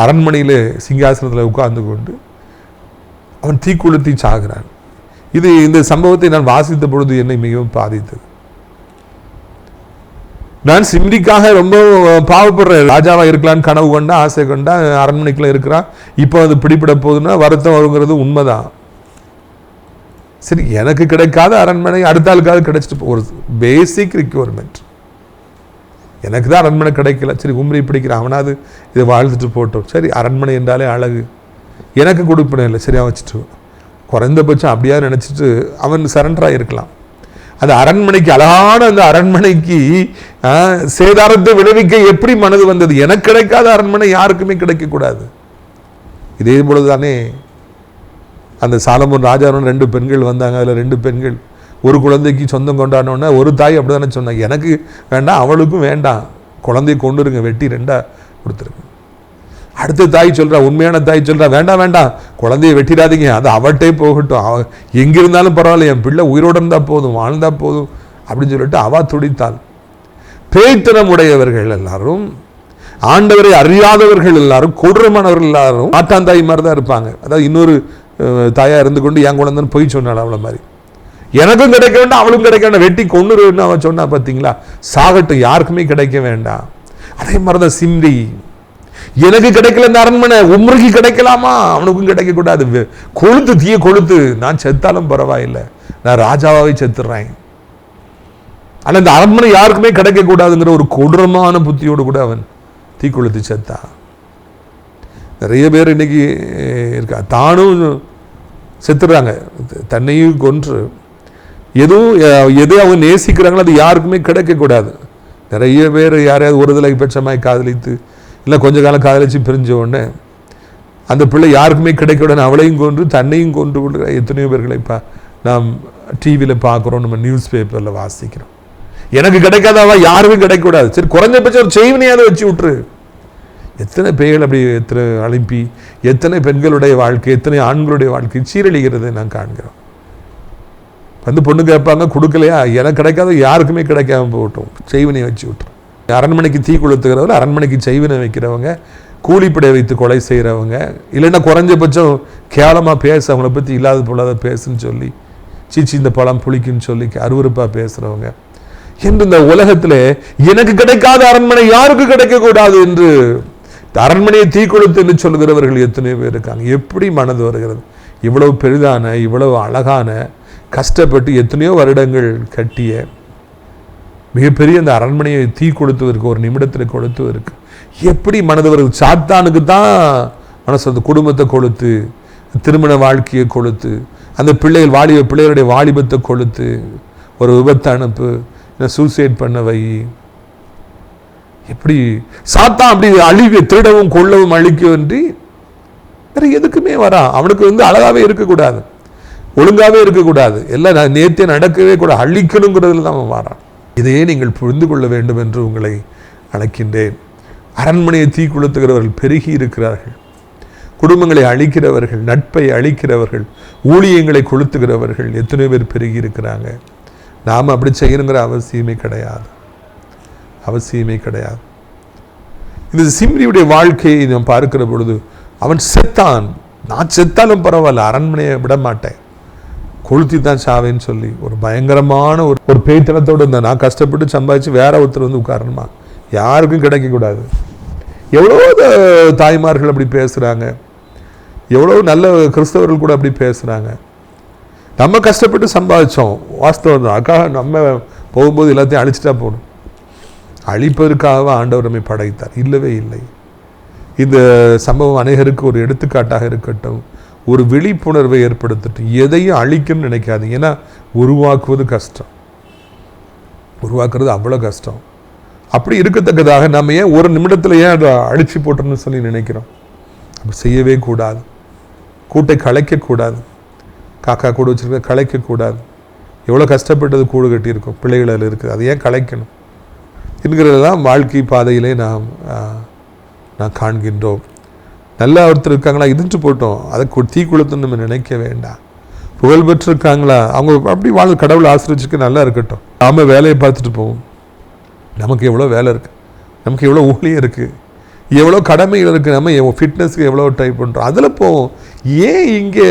அரண்மனையில் சிங்காசனத்தில் உட்கார்ந்து கொண்டு அவன் தீ கொளுத்தி சாகுறான். இந்த சம்பவத்தை நான் வாசித்த பொழுது என்னை மிகவும் பாதித்தது. நான் சிம்ரிக்காக ரொம்ப பாவப்படுறேன். ராஜாவா இருக்கலான்னு கனவு கொண்டா, ஆசை கொண்டா, அரண்மனைக்குள்ள இருக்கிறான், இப்போ அது பிடிபட போகுதுன்னா வருத்தம் வருங்கிறது உண்மைதான். சரி, எனக்கு கிடைக்காத அரண்மனை அடுத்த ஆளுக்காக கிடைச்சிட்டு ஒரு பேசிக் ரிக்வயர்மெண்ட். எனக்கு தான் அரண்மனை கிடைக்கல, சரி உம்ரி பிடிக்கிறான், அவனாவது இதை வாழ்ந்துட்டு போட்டோம், சரி அரண்மனை என்றாலே அழகு, எனக்கு கொடுப்பனே இல்லை, சரியா வச்சுட்டு குறைந்தபட்சம் அப்படியா நினச்சிட்டு அவன் சரண்டராக இருக்கலாம். அந்த அரண்மனைக்கு, அழகான அந்த அரண்மனைக்கு சேதாரத்தை விளைவிக்க எப்படி மனது வந்தது? எனக்கு கிடைக்காத அரண்மனை யாருக்குமே கிடைக்கக்கூடாது. இதே பொழுதுதானே அந்த சாலமோன் ராஜாவோட 2 பெண்கள் வந்தாங்க. அதில் 2 பெண்கள் ஒரு குழந்தைக்கு சொந்தம் கொண்டாடனோன்னா ஒரு தாய் அப்படி தானே சொன்னாங்க, எனக்கு வேண்டாம் அவளுக்கும் வேண்டாம், குழந்தைய கொண்டுருங்க, வெட்டி 2ஆ கொடுத்துருங்க. அடுத்த தாய் சொல்கிறா, உண்மையான தாய் சொல்கிறா, வேண்டாம் வேண்டாம் குழந்தைய வெட்டிடாதீங்க, அது அவட்டே போகட்டும், அவ எங்கிருந்தாலும் பரவாயில்ல, என் பிள்ளை உயிரோடு இருந்தால் போதும், வாழ்ந்தால் போதும் அப்படின்னு சொல்லிட்டு அவ துடித்தாள். பேய்த்தனம் உடையவர்கள் எல்லாரும், ஆண்டவரை அறியாதவர்கள் எல்லாரும், கொடூரமானவர்கள் எல்லாரும் மாட்டாந்தாய் மாதிரி தான் இருப்பாங்க. அதாவது இன்னொரு தாயாக இருந்து கொண்டு என் குழந்தைன்னு போய் சொன்னாள், அவளை மாதிரி எனக்கும் கிடைக்க வேண்டாம் அவளுக்கும் கிடைக்க வேண்டாம், வெட்டி கொண்டுருன்னு அவன் சொன்னா. பார்த்தீங்களா, சாகட்டும், யாருக்குமே கிடைக்க வேண்டாம். அதே மாதிரிதான் சிம்ரி, எனக்கு கிடைக்கல இந்த அரண்மனை, உம்ருக்கு கிடைக்கலாமா, அவனுக்கும் கிடைக்க கூடாது, கொளுத்து தீய கொளுத்து, நான் செத்தாலும் பரவாயில்லை, நான் ராஜாவாவே செத்துறேன். ஆனால் இந்த அரண்மனை யாருக்குமே கிடைக்க கூடாதுங்கிற ஒரு கொடூரமான புத்தியோடு கூட அவன் தீ கொளுத்து செத்தான். நிறைய பேர் இன்னைக்கு இருக்கா, தானும் செத்துறாங்க, தன்னையும் கொன்று. எது அவங்க நேசிக்கிறாங்களோ அது யாருக்குமே கிடைக்கக்கூடாது. நிறைய பேர் யாரையாவது ஒரு தலை பட்சமாய் காதலித்து இல்லை கொஞ்ச காலம் காதலிச்சு பிரிஞ்ச உடனே அந்த பிள்ளை யாருக்குமே கிடைக்கூடாது, அவளையும் கொன்று தன்னையும் கொன்று கொண்டு எத்தனையோ பேர்களை நாம் டிவியில் பார்க்குறோம், நம்ம நியூஸ் பேப்பரில் வாசிக்கிறோம். எனக்கு கிடைக்காதவா யாருக்கும் கிடைக்கக்கூடாது, சரி குறைஞ்சபட்சம் ஒரு செய்வினையாவது வச்சு விட்டுரு. எத்தனை பேர்கள் அப்படி எத்தனை அனுப்பி எத்தனை பெண்களுடைய வாழ்க்கை எத்தனை ஆண்களுடைய வாழ்க்கை சீரழிகிறதை நான் காண்கிறோம். வந்து பொண்ணு கேட்பாங்க, கொடுக்கலையா, எனக்கு கிடைக்காத யாருக்குமே கிடைக்காம போகட்டும், செய்வினை வச்சு விட்டுரும். அரண்மனைக்கு தீ கொளுத்துகிறவங்க, அரண்மனைக்கு செய்வினை வைக்கிறவங்க, கூலிப்படை வைத்து கொலை செய்கிறவங்க, இல்லைன்னா குறைஞ்சபட்சம் கேவலமாக பேச, அவங்கள பற்றி இல்லாத பொல்லாத பேசுன்னு சொல்லி, சீச்சி இந்த பழம் புளிக்குன்னு சொல்லி அருவருப்பாக பேசுகிறவங்க என்று இந்த உலகத்தில் எனக்கு கிடைக்காத அரண்மனை யாருக்கு கிடைக்கக்கூடாது என்று அரண்மனையை தீ கொளுத்து என்று சொல்கிறவர்கள் எத்தனையோ பேர் இருக்காங்க. எப்படி மனது வருகிறது? இவ்வளவு பெரிதான, இவ்வளவு அழகான, கஷ்டப்பட்டு எத்தனையோ வருடங்கள் கட்டிய மிகப்பெரிய அந்த அரண்மனையை தீ கொளுத்துவதற்கு, ஒரு நிமிடத்தில் கொளுத்துவதற்கு எப்படி மனது வருது? சாத்தானுக்கு தான் மனசு, அந்த குடும்பத்தை கொளுத்து, திருமண வாழ்க்கையை கொளுத்து, அந்த பிள்ளைகளுடைய வாலிபத்தை கொளுத்து, ஒரு விபத்தை அனுப்பு, சூசைட் பண்ண வை. எப்படி சாத்தான் அப்படி அழிவு, திருடவும் கொள்ளவும் அழிக்கவின்றி வேற எதுக்குமே வரா. அவனுக்கு அழகாவே இருக்கக்கூடாது, ஒழுங்காவே இருக்கக்கூடாது, எல்லாம் நேர்த்தியா நடக்கவே கூட, அழிக்கணுங்கிறதுல தான் அவன் வரான். இதையே நீங்கள் புரிந்து கொள்ள வேண்டும் என்று உங்களை அழைக்கின்றேன். அரண்மனையை தீ கொளுத்துகிறவர்கள் பெருகி இருக்கிறார்கள். குடும்பங்களை அழிக்கிறவர்கள், நட்பை அழிக்கிறவர்கள், ஊழியங்களை கொளுத்துகிறவர்கள் எத்தனை பேர் பெருகி இருக்கிறாங்க. நாம் அப்படி செய்யணுங்கிற அவசியமே கிடையாது, அவசியமே கிடையாது. இந்த சிம்ரியுடைய வாழ்க்கையை நாம் பார்க்கிற பொழுது, அவன் செத்தான், நான் செத்தாலும் பரவாயில்ல, அரண்மனையை விட மாட்டேன், கொளுத்தி தான் சாவேன்னு சொல்லி ஒரு பயங்கரமான ஒரு பேய்த்தனத்தோடு இருந்தேன். நான் கஷ்டப்பட்டு சம்பாதிச்சு வேற ஒருத்தர் உட்காரணுமா? யாருக்கும் கிடைக்கக்கூடாது. எவ்வளோ தாய்மார்கள் அப்படி பேசுகிறாங்க, எவ்வளோ நல்ல கிறிஸ்தவர்கள் கூட அப்படி பேசுகிறாங்க. நம்ம கஷ்டப்பட்டு சம்பாதிச்சோம், வாஸ்தவம் தான். அக்கா நம்ம போகும்போது எல்லாத்தையும் அழிச்சிட்டா போகணும். அழிப்பதற்காக ஆண்டவர் நம்மை படைத்தார்? இல்லவே இல்லை. இந்த சம்பவம் அநேகருக்கு ஒரு எடுத்துக்காட்டாக இருக்கட்டும், ஒரு விழிப்புணர்வை ஏற்படுத்தட்டும். எதையும் அழிக்கணும்னு நினைக்காதீங்க. ஏன்னா உருவாக்குவது கஷ்டம், உருவாக்குறது அவ்வளோ கஷ்டம். அப்படி இருக்கத்தக்கதாக நம்ம ஏன் ஒரு நிமிடத்தில் ஏன் அதை அழிச்சு போட்டோம்னு சொல்லி நினைக்கிறோம்? அப்படி செய்யவே கூடாது. கூட்டை கலைக்கக்கூடாது, காக்கா கூடு வச்சுருக்க கலைக்கக்கூடாது. எவ்வளோ கஷ்டப்பட்டது கூடு கட்டியிருக்கோம், பிள்ளைகள் அதில் இருக்குது, அதை ஏன் கலைக்கணும் என்கிறதெல்லாம் வாழ்க்கை பாதையிலே நாம் காண்கின்றோம். நல்லா ஒருத்தர் இருக்காங்களா, இருந்துட்டு போட்டோம், அதை தீ கொளுத்துன்னு நம்ம நினைக்க வேண்டாம். புகழ் பெற்றிருக்காங்களா, அவங்க அப்படி கடவுளை ஆசிரியச்சுக்கு நல்லா இருக்கட்டும். நாம் வேலையை பார்த்துட்டு போவோம். நமக்கு எவ்வளோ வேலை இருக்குது, நமக்கு எவ்வளோ ஊழியம் இருக்குது, எவ்வளோ கடமைகள் இருக்குது, நம்ம ஃபிட்னஸ்க்கு எவ்வளோ ட்ரை பண்ணுறோம், அதில் போவோம். ஏன் இங்கே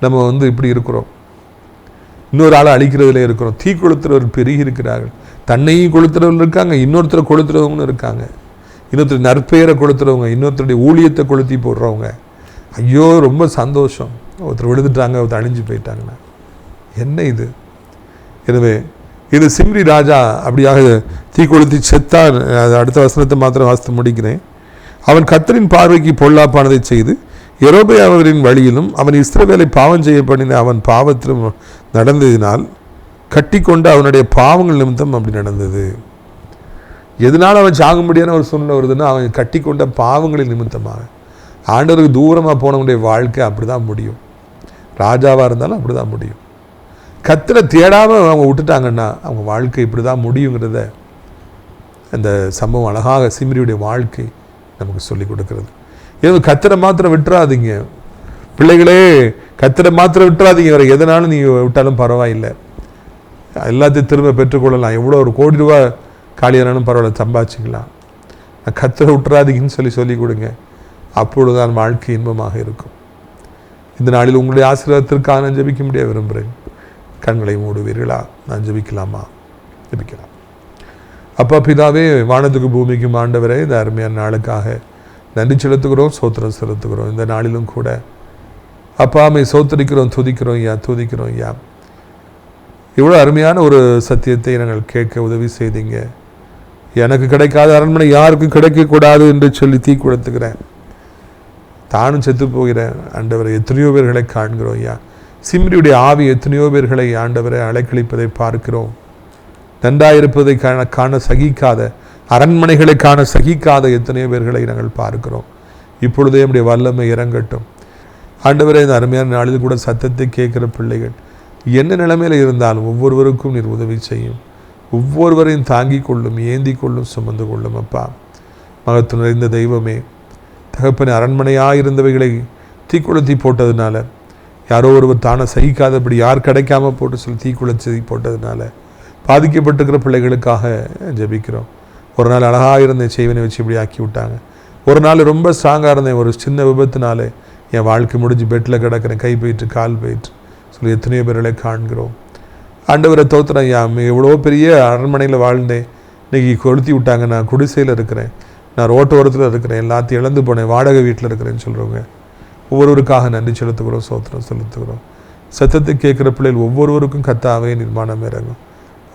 நம்ம இப்படி இருக்கிறோம்? இன்னொரு ஆளை அழிக்கிறதுல இருக்கிறோம். தீ கொளுத்துறவர் பெருகி இருக்கிறார்கள். தன்னையும் கொளுத்துறவர்கள் இருக்காங்க, இன்னொருத்தரை கொளுத்துறவங்களும் இருக்காங்க. இன்னொருத்தர் நற்பெயரை கொளுத்துறவங்க, இன்னொருத்தருடைய ஊழியத்தை கொளுத்தி போடுறவங்க. ஐயோ ரொம்ப சந்தோஷம், ஒருத்தர் விழுந்துட்டாங்க, ஒருத்தர் அழிஞ்சு போயிட்டாங்கன்னா என்ன இது? எனவே இது சிம்ரி ராஜா அப்படியாக தீ கொளுத்தி செத்தான். அடுத்த வசனத்தை மாத்திரம் வாசித்து முடிக்கிறேன். அவன் கர்த்தரின் பார்வைக்கு பொல்லாப்பானதை செய்து யெரொபெயாமின் வழியிலும் அவன் இஸ்ரவேலை பாவம் செய்ய பண்ணின அவன் பாவத்திலும் நடந்ததினால் கட்டி கொண்டு அவனுடைய பாவங்கள் நிமித்தம் அப்படி நடந்தது. எதனால் அவன் சாக முடியாத ஒரு சூழ்நிலை வருதுன்னா, அவன் கட்டி கொண்ட பாவங்களின் நிமித்தமாக. ஆண்டவருக்கு தூரமாக போனவனுடைய வாழ்க்கை அப்படி தான் முடியும். ராஜாவாக இருந்தாலும் அப்படி தான் முடியும். கர்த்தரை தேடாமல் அவங்க விட்டுட்டாங்கன்னா அவங்க வாழ்க்கை இப்படி தான் முடியுங்கிறத அந்த சம்பவம் அழகாக சிம்ரியுடைய வாழ்க்கை நமக்கு சொல்லிக் கொடுக்கிறது. ஏதோ கர்த்தரை மாத்திரம் விட்டுறாதீங்க பிள்ளைகளே, கர்த்தரை மாத்திரம் விட்டுறாதீங்க. வேறு எதனாலும் நீங்கள் விட்டாலும் பரவாயில்லை, எல்லாத்தையும் திரும்ப பெற்றுக்கொள்ளலாம். எவ்வளோ ஒரு கோடி ரூபா காலியானாலும் பரவாயில்ல, சம்பாதிச்சிக்கலாம். கர்த்தரை விட்டுறாதீங்கன்னு சொல்லி கொடுங்க. அப்பொழுதுதான் வாழ்க்கை இன்பமாக இருக்கும். இந்த நாளில் உங்களுடைய ஆசீர்வாதத்திற்காக நான் ஜெபிக்க முடிய விரும்புகிறேன். கண்களை மூடுவீர்களா? நான் ஜெபிக்கலாமா? ஜெபிக்கலாம். அப்பா பிதாவே, வானத்துக்கு பூமிக்கும் ஆண்டவரே, இந்த அருமையான நாளுக்காக நன்றி செலுத்துகிறோம், சோத்திரம் செலுத்துகிறோம். இந்த நாளிலும் கூட அப்பா அம்மை சோத்தரிக்கிறோம், துதிக்கிறோம் ஐயா, துதிக்கிறோம் ஐயா. இவ்வளோ அருமையான ஒரு சத்தியத்தை நாங்கள் கேட்க உதவி செய்தீங்க. எனக்கு கிடைக்காத அரண்மனை யாருக்கும் கிடைக்கக்கூடாது என்று சொல்லி தீ கொளுத்துக்கிறேன். தானும் செத்து போகிற ஆண்டவரை எத்தனையோ பேர்களை காண்கிறோம் ஐயா. சிம்ரியுடைய ஆவி எத்தனையோ பேர்களை ஆண்டவரை அலைக்கழிப்பதை பார்க்கிறோம். நன்றாயிருப்பதை காண சகிக்காத, அரண்மனைகளை காண சகிக்காத எத்தனையோ பேர்களை நாங்கள் பார்க்கிறோம். இப்பொழுதே நம்முடைய வல்லமை இறங்கட்டும் ஆண்டவரே. இந்த அருமையான நாளில் கூட சத்தத்தை கேட்கிற பிள்ளைகள் என்ன நிலைமையில் இருந்தாலும் ஒவ்வொருவருக்கும் நீர் உதவி செய்யும். ஒவ்வொருவரையும் தாங்கி கொள்ளும், ஏந்தி கொள்ளும், சுமந்து கொள்ளும். அப்பா, மகத்து நிறைந்த தெய்வமே, தகப்பன அரண்மனையாக இருந்தவைகளை தீக்குளத்தி போட்டதுனால, யாரோ ஒருவர் தானே சகிக்காதபடி யார் கிடைக்காம போட்டு சொல்லி தீக்குளத்தி போட்டதுனால பாதிக்கப்பட்டிருக்கிற பிள்ளைகளுக்காக ஜெபிக்கிறோம். ஒரு நாள் அழகாக இருந்த செய்வனை வச்சு இப்படி ஆக்கி விட்டாங்க. ஒரு நாள் ரொம்ப ஸ்ட்ராங்காக இருந்தேன், ஒரு சின்ன விபத்துனால என் வாழ்க்கை முடிஞ்சு பெட்டில் கிடக்கிறேன், கை போயிட்டு கால் போயிட்டு சொல்லி எத்தனையோ பேர்களை காண்கிறோம். ஆண்டவரை தோத்துறேன் ஐயா, எவ்வளோ பெரிய அரண்மனையில் வாழ்ந்தேன், இன்றைக்கி கொளுத்தி விட்டாங்க, நான் குடிசையில் இருக்கிறேன், நான் ரோட்டோரத்தில் இருக்கிறேன், எல்லாத்தையும் இழந்து போனேன், வாடகை வீட்டில் இருக்கிறேன்னு சொல்கிறவங்க ஒவ்வொருவருக்காக நன்றி செலுத்துகிறோம், சோத்திரம் செலுத்துகிறோம். சத்தத்தை கேட்குற பிள்ளைகள் ஒவ்வொருவருக்கும் கத்தாவே நிர்மாணம் இறங்கும்.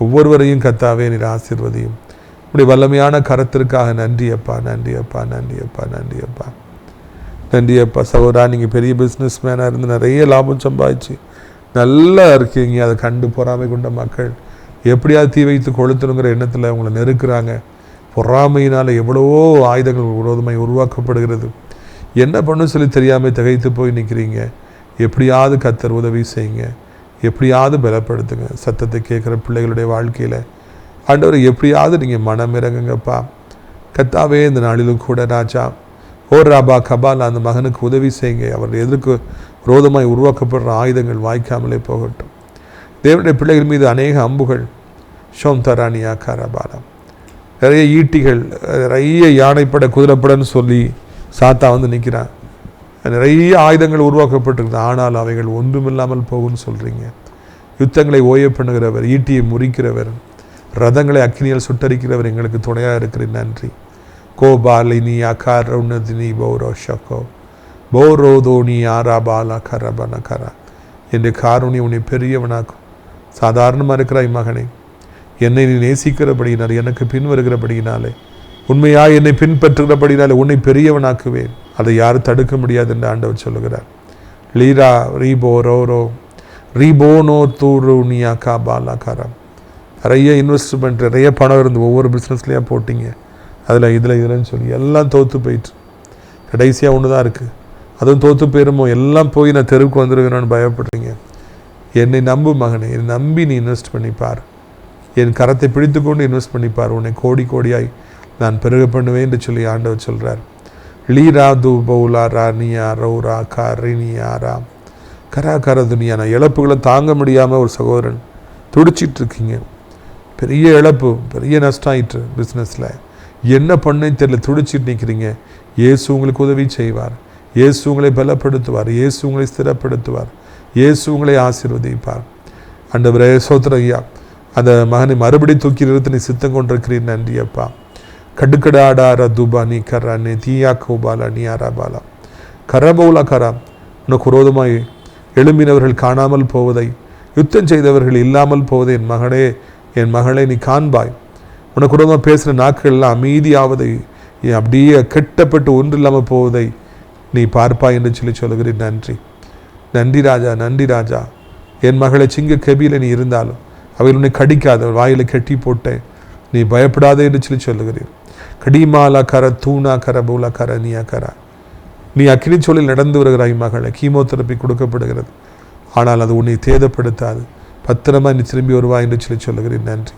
ஒவ்வொருவரையும் கத்தாவே நீர் ஆசீர்வதியும். இப்படி வல்லமையான கரத்திற்காக நன்றி அப்பா, நன்றி அப்பா, நன்றி அப்பா, நன்றி அப்பா, நன்றி அப்பா. சகோதரா, நீங்கள் பெரிய பிஸ்னஸ் மேனாக இருந்து நிறைய லாபம் சம்பாதிச்சு நல்லா இருக்கீங்க. அதை கண்டு பொறாமை கொண்ட மக்கள் எப்படியாவது தீ வைத்து கொளுத்தணுங்கிற எண்ணத்தில் அவங்கள நெருக்கிறாங்க. பொறாமையினால் எவ்வளவோ ஆயுதங்கள் விரோதமாக உருவாக்கப்படுகிறது. என்ன பண்ணு சொல்லி தெரியாமல் திகைத்து போய் நிற்கிறீங்க. எப்படியாவது கர்த்தர் உதவி செய்யுங்க, எப்படியாவது பலப்படுத்துங்க. சத்தத்தை கேட்குற பிள்ளைகளுடைய வாழ்க்கையில் ஆண்டவர் எப்படியாவது நீங்கள் மனம் இறங்குங்கப்பா. கர்த்தாவே, இந்த நாளிலும் கூட ராஜா ஓ ராபா கபால் அந்த மகனுக்கு உதவி செய்யுங்க. அவர் எதற்கு விரோதமாய் உருவாக்கப்படுற ஆயுதங்கள் வாய்க்காமலே போகட்டும். தேவனுடைய பிள்ளைகள் மீது அநேக அம்புகள் ஷோம் தரானியா கரபாலம், நிறைய ஈட்டிகள், நிறைய யானைப்படை குதிரைப்படன்னு சொல்லி சாத்தா வந்து நிற்கிறான். நிறைய ஆயுதங்கள் உருவாக்கப்பட்டிருக்கு. ஆனால் அவைகள் ஒன்றுமில்லாமல் போகும்னு சொல்கிறீங்க. யுத்தங்களை ஓய பண்ணுகிறவர், ஈட்டியை முறிக்கிறவர், ரதங்களை அக்கினியால் சுட்டரிக்கிறவர் எங்களுக்கு துணையாக இருக்கிறேன். நன்றி. கோபாலினி அகார் உன்னதினி பௌரோ ஷக்கோ பௌரோதோனி ஆராபாலா கரபன கரா என்று காரூணி உன்னை பெரியவனாக்கும். சாதாரணமாக இருக்கிறாய் மகனே, என்னை நீ நேசிக்கிறபடியினால், எனக்கு பின் வருகிறபடியினாலே, உண்மையாக என்னை பின்பற்றுகிறபடினாலே உன்னை பெரியவனாக்குவேன். அதை யாரும் தடுக்க முடியாது என்று ஆண்டவர் சொல்லுகிறார். லீரா ரீபோ ரோரோ ரீபோனோ தூருனியா காபாலா கரம். நிறைய இன்வெஸ்ட்மெண்ட், நிறைய பணம் இருந்து ஒவ்வொரு பிஸ்னஸ்லேயும் போட்டிங்க, அதில் இதுலன்னு சொல்லி எல்லாம் தோற்று போயிட்டு கடைசியாக ஒன்று தான் இருக்குது, அதுவும் தோற்று போயிருமோ, எல்லாம் போய் நான் தெருவுக்கு வந்துடுவேணும்னு பயப்படுறீங்க. என்னை நம்பு மகனே, என்னை நம்பி நீ இன்வெஸ்ட் பண்ணிப்பார். என் கரத்தை பிடித்து கொண்டு இன்வெஸ்ட் பண்ணிப்பார். உன்னை கோடி கோடியாய் நான் பெருக பண்ணுவேன் என்று சொல்லி ஆண்டவர் சொல்கிறார். லீரா தூபௌலா ரானியா ரௌரா கரினியாரா கரா கர துனியா. நான் இழப்புகளை தாங்க முடியாமல் ஒரு சகோதரன் துடிச்சிட்டு இருக்கீங்க. பெரிய இழப்பு, பெரிய நஷ்டம் ஆயிட்டு பிஸ்னஸில், என்ன பண்ணே தெரியல, துடிச்சிட்டு நிற்கிறீங்க. இயேசு உங்களுக்கு உதவி செய்வார். இயேசு உங்களை பலப்படுத்துவார். இயேசு உங்களை ஸ்திரப்படுத்துவார். இயேசு உங்களை ஆசீர்வதிப்பார். ஆண்டவரே சோத்திரம் ஐயா, அந்த மகனை மறுபடி தூக்கி நிறுத்தி நீ சித்தம் கொண்டிருக்கிறீர். நன்றி அப்பா. கடுக்கடாடார துபா நீ கரா நே தீயா கோபாலா நீ ஆராபாலா கரபௌலா கரா. உனக்கு விரோதமாய் எழும்பினவர்கள் காணாமல் போவதை, யுத்தம் செய்தவர்கள் இல்லாமல் போவதை என் மகளே நீ காண்பாய். உனக்கு விரோதமாக பேசுகிற நாட்கள் எல்லாம் அமைதியாவதை, அப்படியே கெட்டப்பட்டு ஒன்று இல்லாமல் போவதை நீ பார்ப்பாய் என்று சொல்லி சொல்லுகிறேன். நன்றி, நன்றி ராஜா, நன்றி ராஜா. என் மகளை சிங்க கபியில் நீ இருந்தாலும் அவைகள் உன்னை கடிக்காத, வாயில் கட்டி போட்டேன், நீ பயப்படாதே என்று சொல்லி சொல்லுகிறேன். கடிமாலா கர தூணா கர பூலா கர நீயா கரா. நீ அக்கினி சோலில் நடந்து வருகிறாய் மகளை, கீமோதெரப்பி கொடுக்கப்படுகிறது, ஆனால் அது உன்னை தேதப்படுத்தாது. பத்திரமா நீ திரும்பி வருவாய் என்று சொல்லி சொல்லுகிறேன். நன்றி.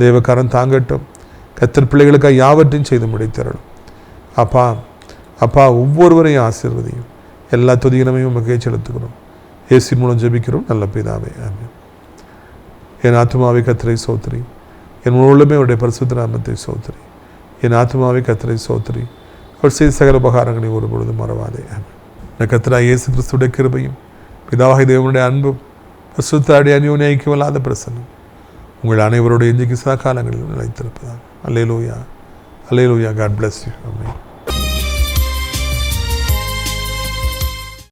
தேவக்காரன் தாங்கட்டும். கர்த்தர் பிள்ளைகளுக்காக யாவற்றையும் செய்து முடித்தரணும். அப்பா அப்பா, ஒவ்வொருவரையும் ஆசீர்வதியும். எல்லா துதியினமையும் உமக்கே செலுத்துகிறோம். இயேசுவின் மூலம் ஜெபிக்கிறோம் நல்ல பிதாவே, ஆமென். என் ஆத்துமாவை கர்த்தரை சோத்திரி, என் முழுமே அவருடைய பரிசுத்த நாமத்தை சோத்திரி. என் ஆத்துமாவை கர்த்தரை சோத்திரி, அவர் செய்த சகல உபகாரங்களை ஒரு பொழுது மறவாதே, ஆமென். கர்த்தராகிய இயேசு கிறிஸ்துவின் கிருபையும் பிதாவாகிய தேவனுடைய அன்பும் பரிசுத்த அந்யோன்ய ஐக்கியமில்லாத பிரசன்னம் உங்கள் அனைவருடைய இன்றைக்கு சதா காலங்களில் நிலைத்திருப்பதாக. Hallelujah, hallelujah. God bless you. Amen.